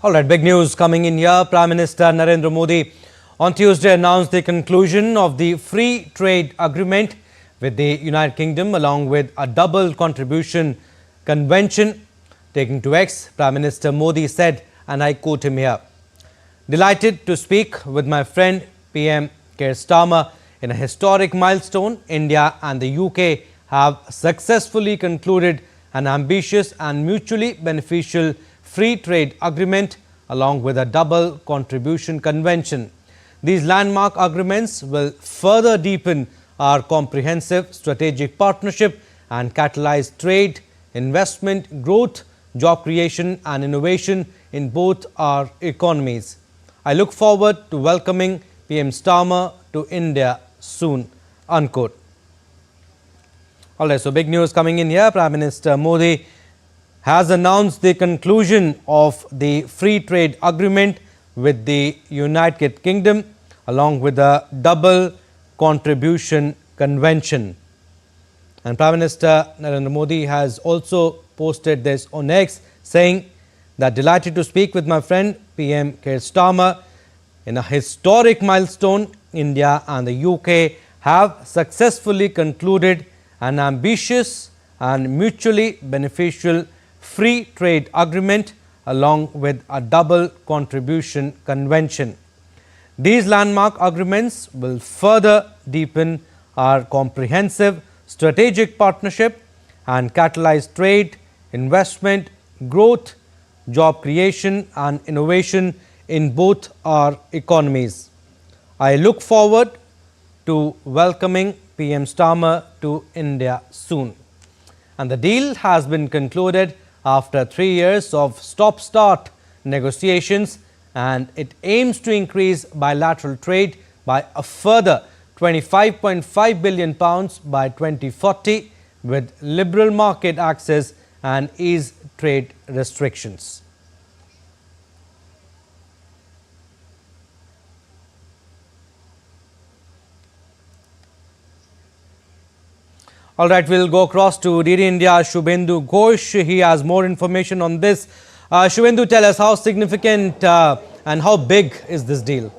All right, big news coming in here. Prime Minister Narendra Modi on Tuesday announced the conclusion of the free trade agreement with the United Kingdom along with a double contribution convention. Taking to X, Prime Minister Modi said, and I quote him here, "Delighted to speak with my friend PM Keir Starmer in a historic milestone. India and the UK have successfully concluded an ambitious and mutually beneficial free trade agreement along with a double contribution convention. These landmark agreements will further deepen our comprehensive strategic partnership and catalyze trade, investment, growth, job creation and innovation in both our economies. I look forward to welcoming PM Starmer to India soon." Unquote. All right, so big news coming in here. Prime Minister Modi has announced the conclusion of the free trade agreement with the United Kingdom along with the double contribution convention. And Prime Minister Narendra Modi has also posted this on X saying that delighted to speak with my friend PM Keir Starmer in a historic milestone. India and the UK have successfully concluded an ambitious and mutually beneficial free trade agreement along with a double contribution convention. These landmark agreements will further deepen our comprehensive strategic partnership and catalyze trade, investment, growth, job creation and innovation in both our economies. I look forward to welcoming PM Starmer to India soon. And the deal has been concluded after 3 years of stop-start negotiations, and it aims to increase bilateral trade by a further £25.5 billion by 2040 with liberal market access and ease trade restrictions. All right, we'll go across to DD India, Shubhendu Ghosh. He has more information on this. Shubhendu, tell us how significant and how big is this deal?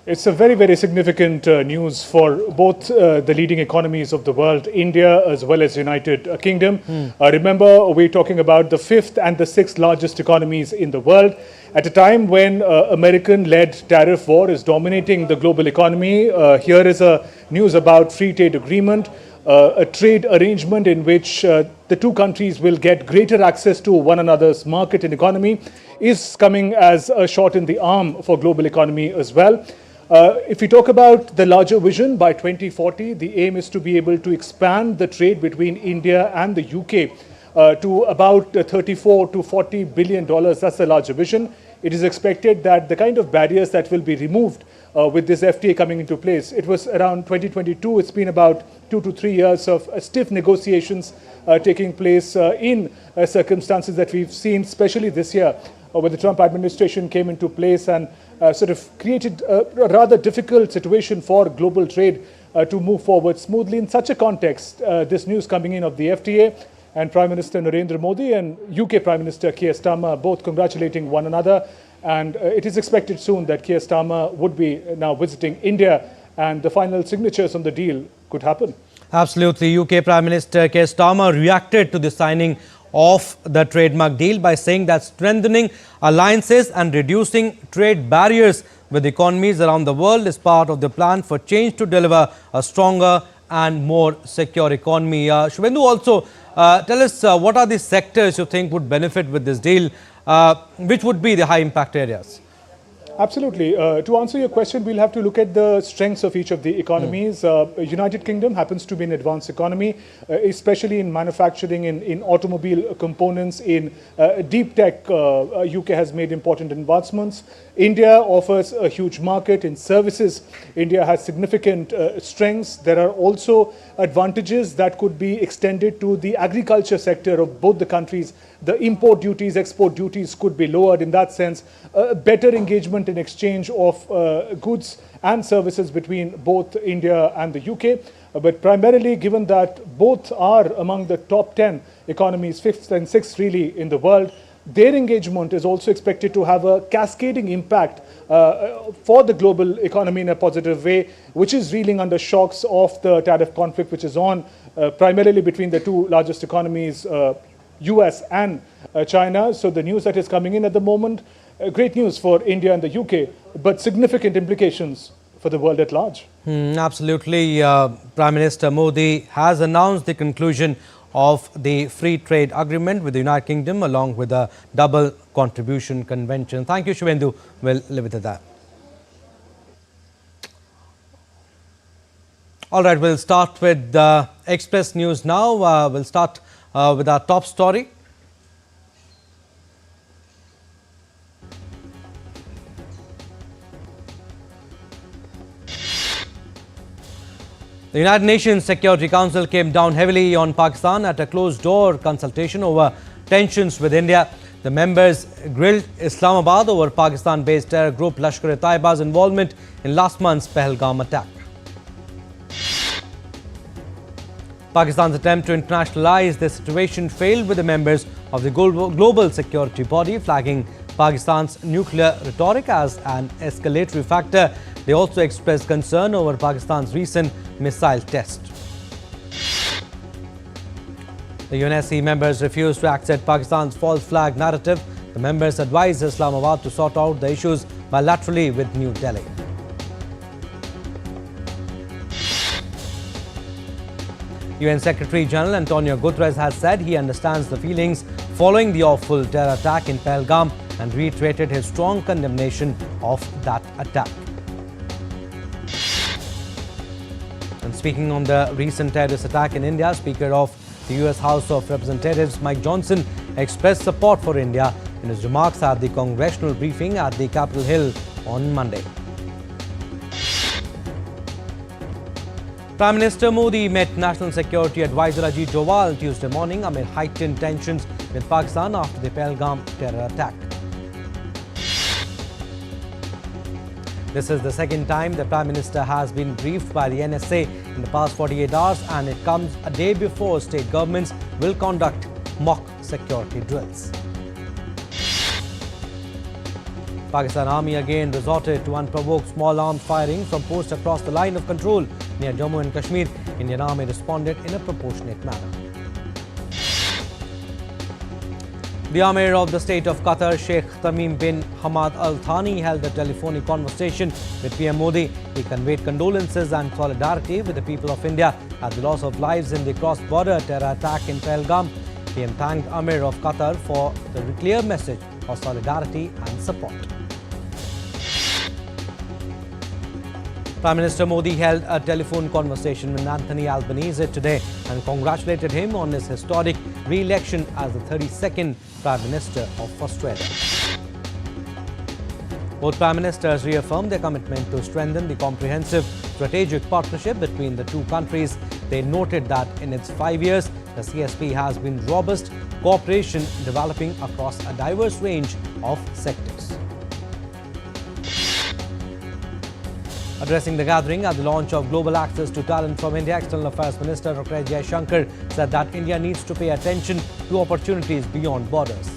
It's a very, very significant news for both the leading economies of the world, India as well as United Kingdom. Remember, we're talking about the fifth and the sixth largest economies in the world. At a time when American-led tariff war is dominating the global economy, here is a news about free trade agreement, a trade arrangement in which the two countries will get greater access to one another's market and economy, is coming as a shot in the arm for global economy as well. If we talk about the larger vision, by 2040, the aim is to be able to expand the trade between India and the UK to about $34 to $40 billion. That's the larger vision. It is expected that the kind of barriers that will be removed with this FTA coming into place, it was around 2022. It's been about 2 to 3 years of stiff negotiations taking place in circumstances that we've seen, especially this year, when the Trump administration came into place and sort of created a rather difficult situation for global trade to move forward smoothly. In such a context, this news coming in of the FTA and Prime Minister Narendra Modi and UK Prime Minister Keir Starmer both congratulating one another. And it is expected soon that Keir Starmer would be now visiting India and the final signatures on the deal could happen. Absolutely. UK Prime Minister Keir Starmer reacted to the signing of the trademark deal by saying that strengthening alliances and reducing trade barriers with economies around the world is part of the plan for change to deliver a stronger and more secure economy. Shubhendu, also tell us what are the sectors you think would benefit with this deal, which would be the high impact areas? Absolutely. To answer your question, we'll have to look at the strengths of each of the economies. United Kingdom happens to be an advanced economy, especially in manufacturing, in automobile components, in deep tech. UK has made important advancements. India offers a huge market in services. India has significant strengths. There are also advantages that could be extended to the agriculture sector of both the countries. The import duties, export duties could be lowered. In that sense, better engagement in exchange of goods and services between both India and the UK. But primarily, given that both are among the top 10 economies, fifth and sixth really in the world, their engagement is also expected to have a cascading impact for the global economy in a positive way, which is reeling under shocks of the tariff conflict, which is on primarily between the two largest economies, US and China. So the news that is coming in at the moment, great news for India and the UK, but significant implications for the world at large. Absolutely. Prime Minister Modi has announced the conclusion of the free trade agreement with the United Kingdom along with a double contribution convention. Thank you, Shivendu. We'll leave it at that. All right, we'll start with Express News now. We'll start with our top story. The United Nations Security Council came down heavily on Pakistan at a closed-door consultation over tensions with India. The members grilled Islamabad over Pakistan-based terror group Lashkar-e-Taiba's involvement in last month's Pahalgam attack. Pakistan's attempt to internationalize the situation failed, with the members of the global security body flagging Pakistan's nuclear rhetoric as an escalatory factor. They also expressed concern over Pakistan's recent missile test. The UNSC members refused to accept Pakistan's false flag narrative. The members advised Islamabad to sort out the issues bilaterally with New Delhi. UN Secretary General Antonio Guterres has said he understands the feelings following the awful terror attack in Pahalgam and reiterated his strong condemnation of that attack. And speaking on the recent terrorist attack in India, Speaker of the US House of Representatives Mike Johnson expressed support for India in his remarks at the congressional briefing at the Capitol Hill on Monday. Prime Minister Modi met National Security Advisor Ajit Doval Tuesday morning amid heightened tensions with Pakistan after the Pahalgam terror attack. This is the second time the Prime Minister has been briefed by the NSA in the past 48 hours, and it comes a day before state governments will conduct mock security drills. Pakistan Army again resorted to unprovoked small arms firing from posts across the line of control near Jammu and Kashmir. Indian Army responded in a proportionate manner. The Amir of the State of Qatar, Sheikh Tamim bin Hamad Al Thani, held a telephonic conversation with PM Modi. He conveyed condolences and solidarity with the people of India at the loss of lives in the cross-border terror attack in Pahalgam. PM thanked Amir of Qatar for the clear message of solidarity and support. Prime Minister Modi held a telephone conversation with Anthony Albanese today and congratulated him on his historic re-election as the 32nd Prime Minister of Australia. Both Prime Ministers reaffirmed their commitment to strengthen the comprehensive strategic partnership between the two countries. They noted that in its 5 years, the CSP has been robust cooperation developing across a diverse range of sectors. Addressing the gathering at the launch of Global Access to Talent from India, External Affairs Minister Dr. S. Jaishankar said that India needs to pay attention to opportunities beyond borders.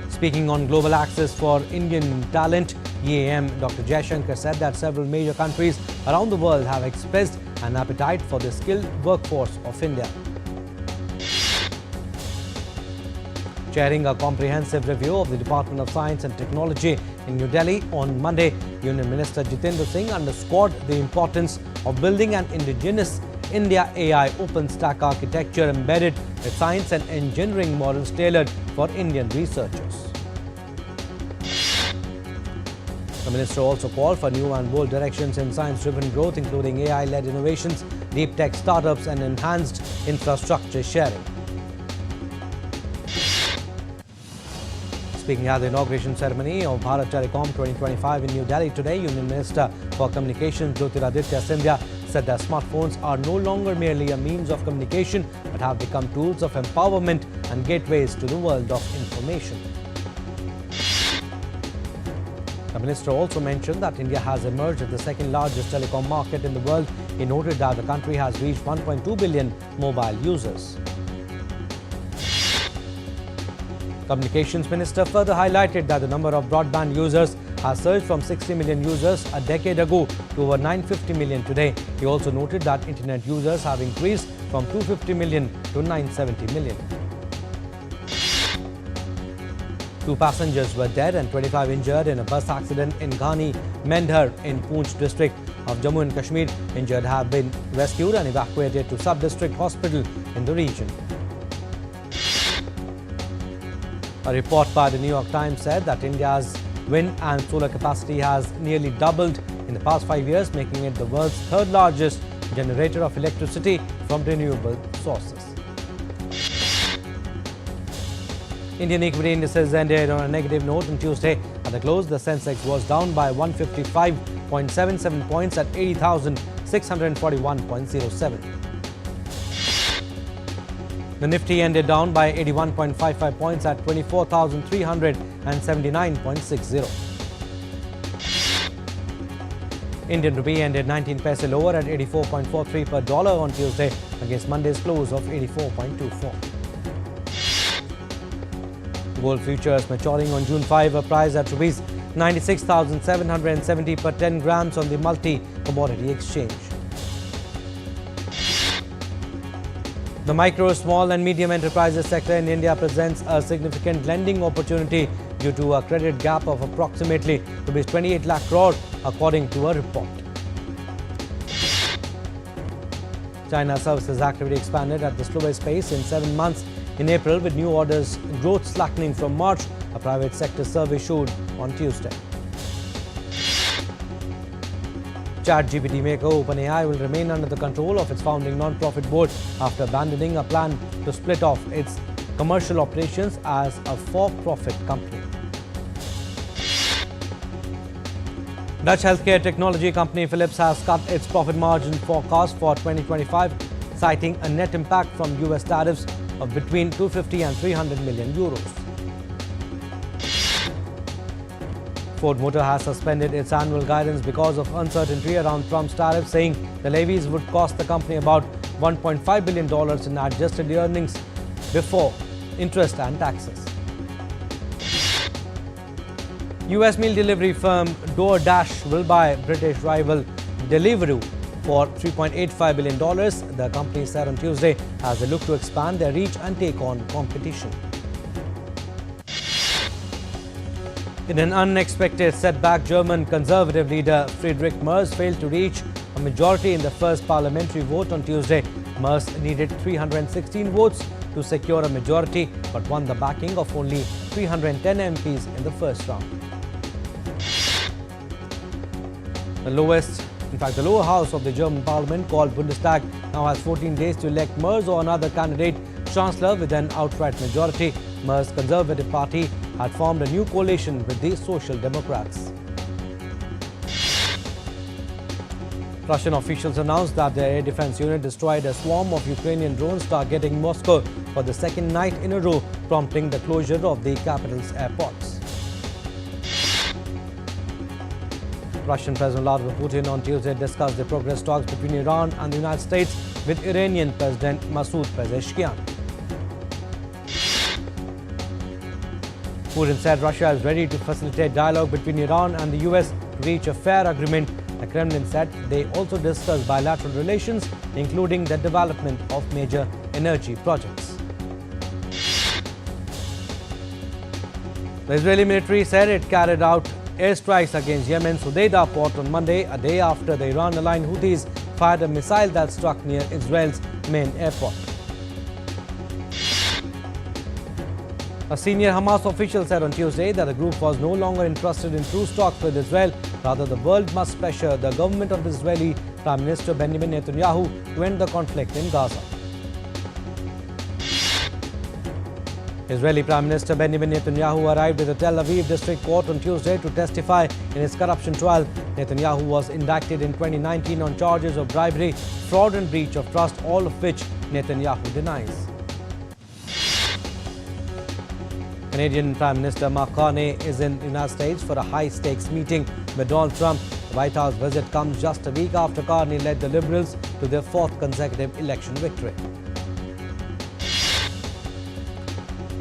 Speaking on global access for Indian talent, EAM, Dr. Jaishankar said that several major countries around the world have expressed an appetite for the skilled workforce of India. Chairing a comprehensive review of the Department of Science and Technology in New Delhi on Monday, Union Minister Jitendra Singh underscored the importance of building an indigenous India AI open stack architecture embedded with science and engineering models tailored for Indian researchers. The minister also called for new and bold directions in science-driven growth, including AI-led innovations, deep tech startups, and enhanced infrastructure sharing. Speaking at the inauguration ceremony of Bharat Telecom 2025 in New Delhi today, Union Minister for Communications Jyotiraditya Scindia said that smartphones are no longer merely a means of communication but have become tools of empowerment and gateways to the world of information. The minister also mentioned that India has emerged as the second largest telecom market in the world. He noted that the country has reached 1.2 billion mobile users. Communications Minister further highlighted that the number of broadband users has surged from 60 million users a decade ago to over 950 million today. He also noted that internet users have increased from 250 million to 970 million. 2 passengers were dead and 25 injured in a bus accident in Ghani Mendhar in Poonch district of Jammu and Kashmir. Injured have been rescued and evacuated to sub-district hospital in the region. A report by the New York Times said that India's wind and solar capacity has nearly doubled in the past 5 years, making it the world's third largest generator of electricity from renewable sources. Indian equity indices ended on a negative note on Tuesday. At the close, the Sensex was down by 155.77 points at 80,641.07. The Nifty ended down by 81.55 points at 24,379.60. Indian rupee ended 19 paise lower at 84.43 per dollar on Tuesday against Monday's close of 84.24. Gold futures maturing on June 5 are priced at rupees 96,770 per 10 grams on the multi-commodity exchange. The micro, small and medium enterprises sector in India presents a significant lending opportunity due to a credit gap of approximately rupees 28 lakh crore, according to a report. China's services activity expanded at the slowest pace in 7 months in April, with new orders growth slackening from March, a private sector survey showed on Tuesday. ChatGPT maker OpenAI will remain under the control of its founding non-profit board after abandoning a plan to split off its commercial operations as a for-profit company. Dutch healthcare technology company Philips has cut its profit margin forecast for 2025, citing a net impact from US tariffs of between 250 and 300 million euros. Ford Motor has suspended its annual guidance because of uncertainty around Trump's tariffs, saying the levies would cost the company about $1.5 billion in adjusted earnings before interest and taxes. US meal delivery firm Doordarshan will buy British rival Deliveroo for $3.85 billion, the company said on Tuesday, as they look to expand their reach and take on competition. In an unexpected setback, German Conservative leader Friedrich Merz failed to reach a majority in the first parliamentary vote on Tuesday. Merz needed 316 votes to secure a majority, but won the backing of only 310 MPs in the first round. The lower house of the German parliament, called Bundestag, now has 14 days to elect Merz or another candidate chancellor with an outright majority. Merz's Conservative Party had formed a new coalition with the Social Democrats. Russian officials announced that their air defense unit destroyed a swarm of Ukrainian drones targeting Moscow for the second night in a row, prompting the closure of the capital's airports. Russian President Vladimir Putin on Tuesday discussed the progress talks between Iran and the United States with Iranian President Masoud Pezeshkian. Putin said Russia is ready to facilitate dialogue between Iran and the US to reach a fair agreement. The Kremlin said they also discussed bilateral relations, including the development of major energy projects. The Israeli military said it carried out airstrikes against Yemen's Hodeidah port on Monday, a day after the Iran-aligned Houthis fired a missile that struck near Israel's main airport. A senior Hamas official said on Tuesday that the group was no longer interested in truce talks with Israel. Rather, the world must pressure the government of the Israeli Prime Minister Benjamin Netanyahu to end the conflict in Gaza. Israeli Prime Minister Benjamin Netanyahu arrived at the Tel Aviv District Court on Tuesday to testify in his corruption trial. Netanyahu was indicted in 2019 on charges of bribery, fraud and breach of trust, all of which Netanyahu denies. Canadian Prime Minister Mark Carney is in the United States for a high-stakes meeting with Donald Trump. The White House visit comes just a week after Carney led the Liberals to their fourth consecutive election victory.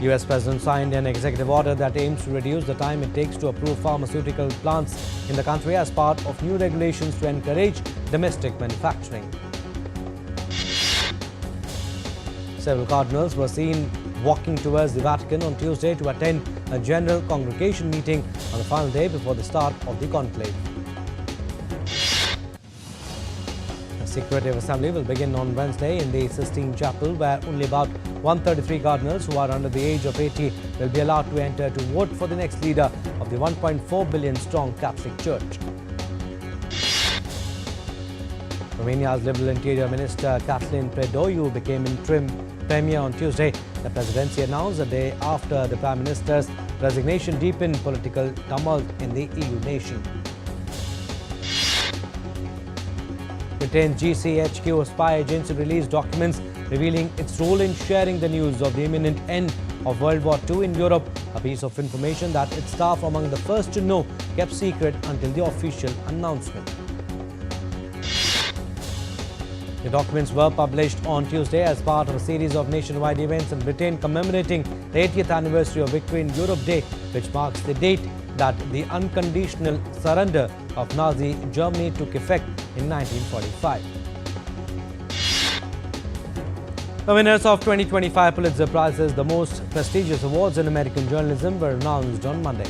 US President signed an executive order that aims to reduce the time it takes to approve pharmaceutical plants in the country as part of new regulations to encourage domestic manufacturing. Several cardinals were seen walking towards the Vatican on Tuesday to attend a general congregation meeting on the final day before the start of the conclave. The Secretive Assembly will begin on Wednesday in the Sistine Chapel, where only about 133 cardinals who are under the age of 80 will be allowed to enter to vote for the next leader of the 1.4 billion strong Catholic Church. Romania's Liberal Interior Minister Kathleen Predoiu became interim premier on Tuesday. The presidency announced a day after the Prime Minister's resignation deepened political tumult in the EU nation. Britain's GCHQ spy agency released documents revealing its role in sharing the news of the imminent end of World War II in Europe, a piece of information that its staff, among the first to know, kept secret until the official announcement. The documents were published on Tuesday as part of a series of nationwide events in Britain commemorating the 80th anniversary of Victory in Europe Day, which marks the date that the unconditional surrender of Nazi Germany took effect in 1945. The winners of 2025 Pulitzer Prizes, the most prestigious awards in American journalism, were announced on Monday.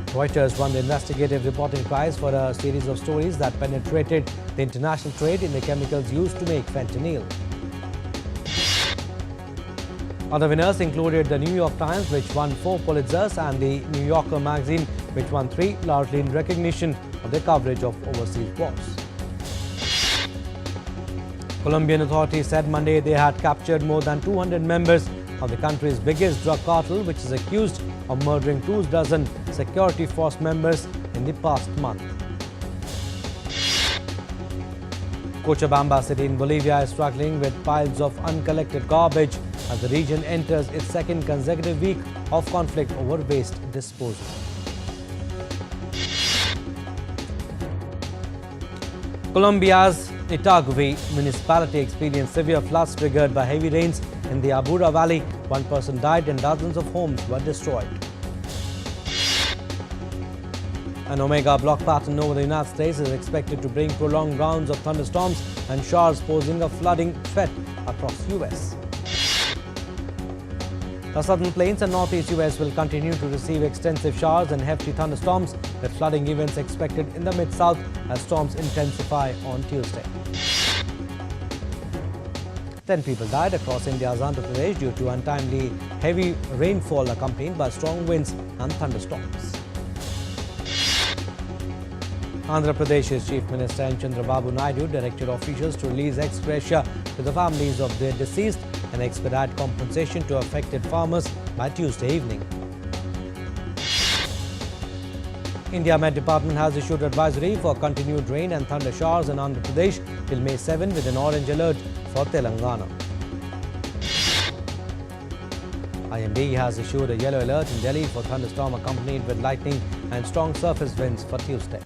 Reuters won the Investigative Reporting Prize for a series of stories that penetrated the international trade in the chemicals used to make fentanyl. Other winners included the New York Times, which won 4 Pulitzers, and the New Yorker magazine, which won 3, largely in recognition of their coverage of overseas wars. Colombian authorities said Monday they had captured more than 200 members of the country's biggest drug cartel, which is accused of murdering 24 security force members in the past month. Cochabamba city in Bolivia is struggling with piles of uncollected garbage as the region enters its second consecutive week of conflict over waste disposal. Colombia's Itagüí municipality experienced severe floods triggered by heavy rains in the Abura Valley. 1 person died and dozens of homes were destroyed. An Omega block pattern over the United States is expected to bring prolonged rounds of thunderstorms and showers, posing a flooding threat across U.S. The southern plains and northeast U.S. will continue to receive extensive showers and hefty thunderstorms, with flooding events expected in the mid-south as storms intensify on Tuesday. 10 people died across India's Andhra Pradesh due to untimely heavy rainfall accompanied by strong winds and thunderstorms. Andhra Pradesh's Chief Minister Chandrababu Naidu directed officials to release ex gratia to the families of their deceased and expedite compensation to affected farmers by Tuesday evening. India Met Department has issued advisory for continued rain and thunder showers in Andhra Pradesh till May 7 with an orange alert for Telangana. IMD has issued a yellow alert in Delhi for thunderstorm accompanied with lightning and strong surface winds for Tuesday.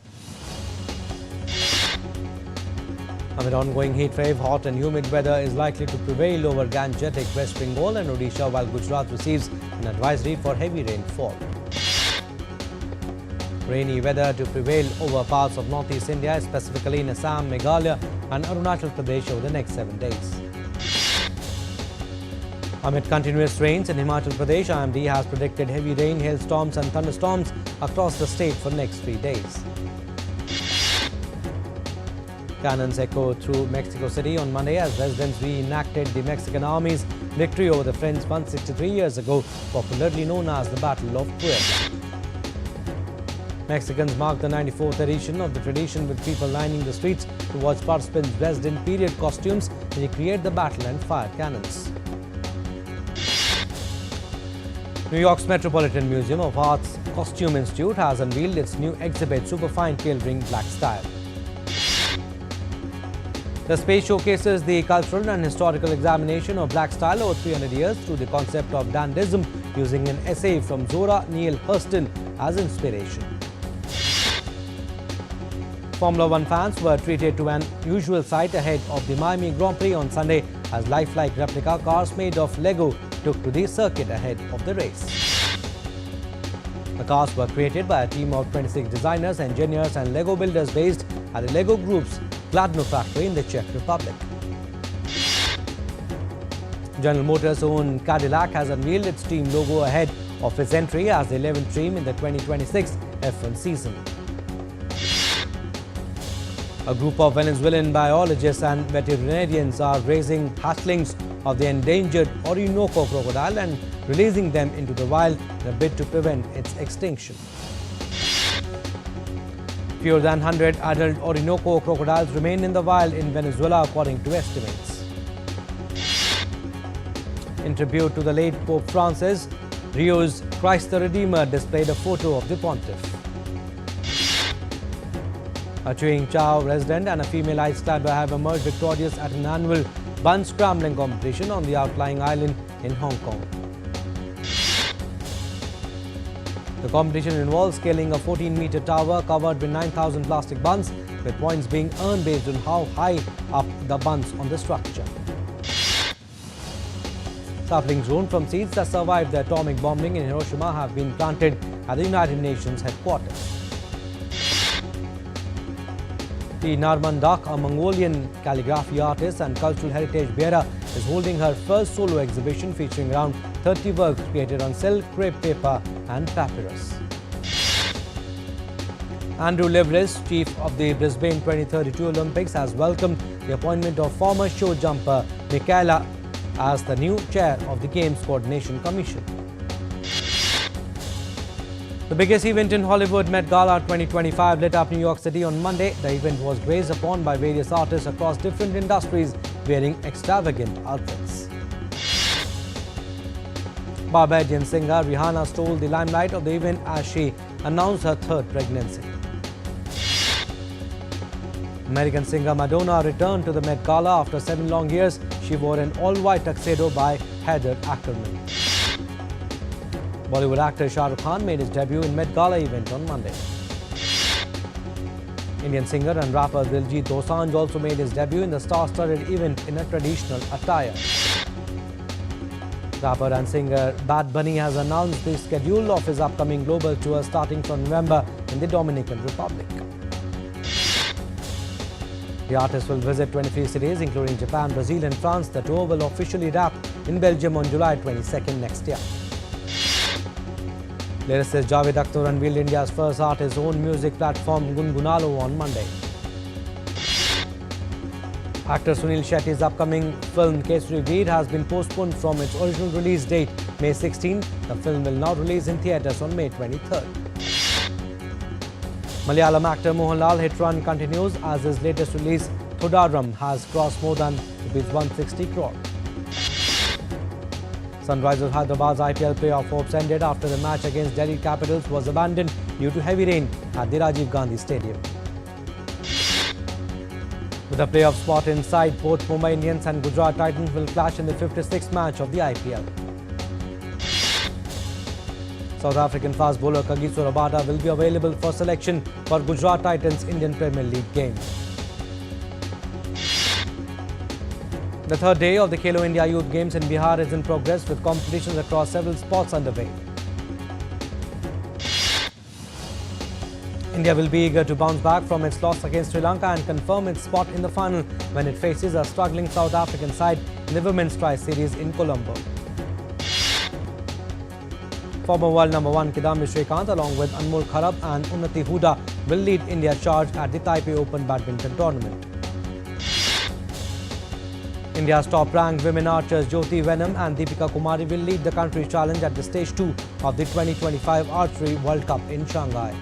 Amid ongoing heat wave, hot and humid weather is likely to prevail over Gangetic, West Bengal and Odisha, while Gujarat receives an advisory for heavy rainfall. Rainy weather to prevail over parts of northeast India, specifically in Assam, Meghalaya and Arunachal Pradesh over the next 7 days. Amid continuous rains in Himachal Pradesh, IMD has predicted heavy rain, hailstorms and thunderstorms across the state for next 3 days. Cannons echoed through Mexico City on Monday as residents reenacted the Mexican Army's victory over the French 163 years ago, popularly known as the Battle of Puebla. Mexicans marked the 94th edition of the tradition with people lining the streets to watch participants dressed in period costumes and recreate the battle and fire cannons. New York's Metropolitan Museum of Art's Costume Institute has unveiled its new exhibit, Superfine Tailoring Black Style. The space showcases the cultural and historical examination of black style over 300 years through the concept of dandism, using an essay from Zora Neale Hurston as inspiration. Formula One fans were treated to an unusual sight ahead of the Miami Grand Prix on Sunday as lifelike replica cars made of Lego took to the circuit ahead of the race. The cars were created by a team of 26 designers, engineers and Lego builders based at the Lego Group's Kladno factory in the Czech Republic. General Motors' own Cadillac has unveiled its team logo ahead of its entry as the 11th team in the 2026 F1 season. A group of Venezuelan biologists and veterinarians are raising hatchlings of the endangered Orinoco crocodile and releasing them into the wild in a bid to prevent its extinction. Fewer than 100 adult Orinoco crocodiles remain in the wild in Venezuela, according to estimates. In tribute to the late Pope Francis, Rio's Christ the Redeemer displayed a photo of the pontiff. A Chewing Chow resident and a female ice climber have emerged victorious at an annual bun scrambling competition on the outlying island in Hong Kong. The competition involves scaling a 14-meter tower covered with 9,000 plastic buns, with points being earned based on how high up the buns on the structure. Saplings grown from seeds that survived the atomic bombing in Hiroshima have been planted at the United Nations headquarters. The Narmandak, a Mongolian calligraphy artist and cultural heritage bearer, is holding her first solo exhibition featuring around 30 works created on silk, crepe paper and papyrus. Andrew Liveris, chief of the Brisbane 2032 Olympics, has welcomed the appointment of former show jumper Michaela as the new chair of the Games Coordination Commission. The biggest event in Hollywood, Met Gala 2025, lit up New York City on Monday. The event was graced upon by various artists across different industries wearing extravagant outfits. Barbadian singer Rihanna stole the limelight of the event as she announced her third pregnancy. American singer Madonna returned to the Met Gala after 7 long years. She wore an all-white tuxedo by Heather Ackerman. Bollywood actor Shah Rukh Khan made his debut in Met Gala event on Monday. Indian singer and rapper Diljit Dosanjh also made his debut in the star-studded event in a traditional attire. Rapper and singer Bad Bunny has announced the schedule of his upcoming global tour starting from November in the Dominican Republic. The artist will visit 23 cities including Japan, Brazil and France. The tour will officially wrap in Belgium on July 22nd next year. Lyricist Javed Akhtar unveiled India's first artist-owned music platform Gungunalo on Monday. Actor Sunil Shetty's upcoming film Kesari Veer has been postponed from its original release date, May 16. The film will now release in theatres on May 23rd. Malayalam actor Mohanlal hit run continues as his latest release, Doordarshan, has crossed more than ₹160 crore. Sunrisers Hyderabad's IPL playoff hopes ended after the match against Delhi Capitals was abandoned due to heavy rain at the Rajiv Gandhi Stadium. With a playoff spot in sight, both Mumbai Indians and Gujarat Titans will clash in the 56th match of the IPL. South African fast bowler Kagiso Rabada will be available for selection for Gujarat Titans Indian Premier League game. The third day of the Khelo India Youth Games in Bihar is in progress with competitions across several sports underway. India will be eager to bounce back from its loss against Sri Lanka and confirm its spot in the final when it faces a struggling South African side in the Women's Tri-Series in Colombo. Former world number 1 Kidambi Srikanth along with Anmol Kharab and Unnati Huda will lead India's charge at the Taipei Open Badminton Tournament. India's top-ranked women archers Jyoti Venom and Deepika Kumari will lead the country's challenge at the Stage 2 of the 2025 Archery World Cup in Shanghai.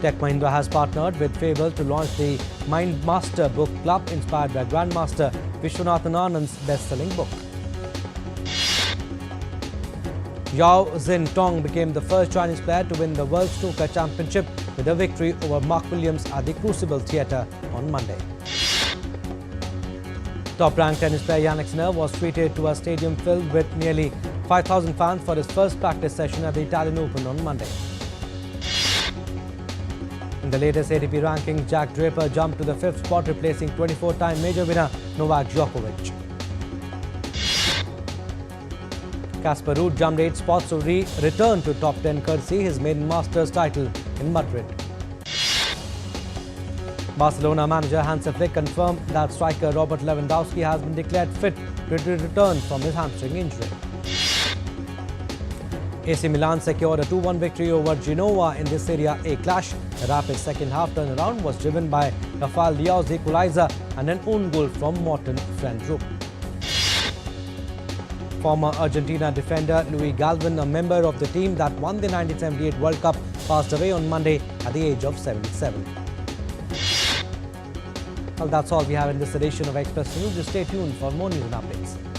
Tech Mahindra has partnered with Fable to launch the Mind Master Book Club inspired by Grandmaster Vishwanathan Anand's best-selling book. Yao Xintong became the first Chinese player to win the World Snooker Championship with a victory over Mark Williams at the Crucible Theatre on Monday. Top-ranked tennis player Jannik Sinner was treated to a stadium filled with nearly 5,000 fans for his first practice session at the Italian Open on Monday. In the latest ATP rankings, Jack Draper jumped to the 5th spot, replacing 24-time major winner Novak Djokovic. Casper Ruud jumped 8 spots to return to top 10 courtesy his maiden Masters title in Madrid. Barcelona manager Hansi Flick confirmed that striker Robert Lewandowski has been declared fit to return from his hamstring injury. AC Milan secured a 2-1 victory over Genoa in the Serie A clash. The rapid second-half turnaround was driven by Rafael Leao's equalizer and an own goal from Morten Frendrup. Former Argentina defender Luis Galvin, a member of the team that won the 1978 World Cup, passed away on Monday at the age of 77. Well, that's all we have in this edition of Express News. Just stay tuned for more news and updates.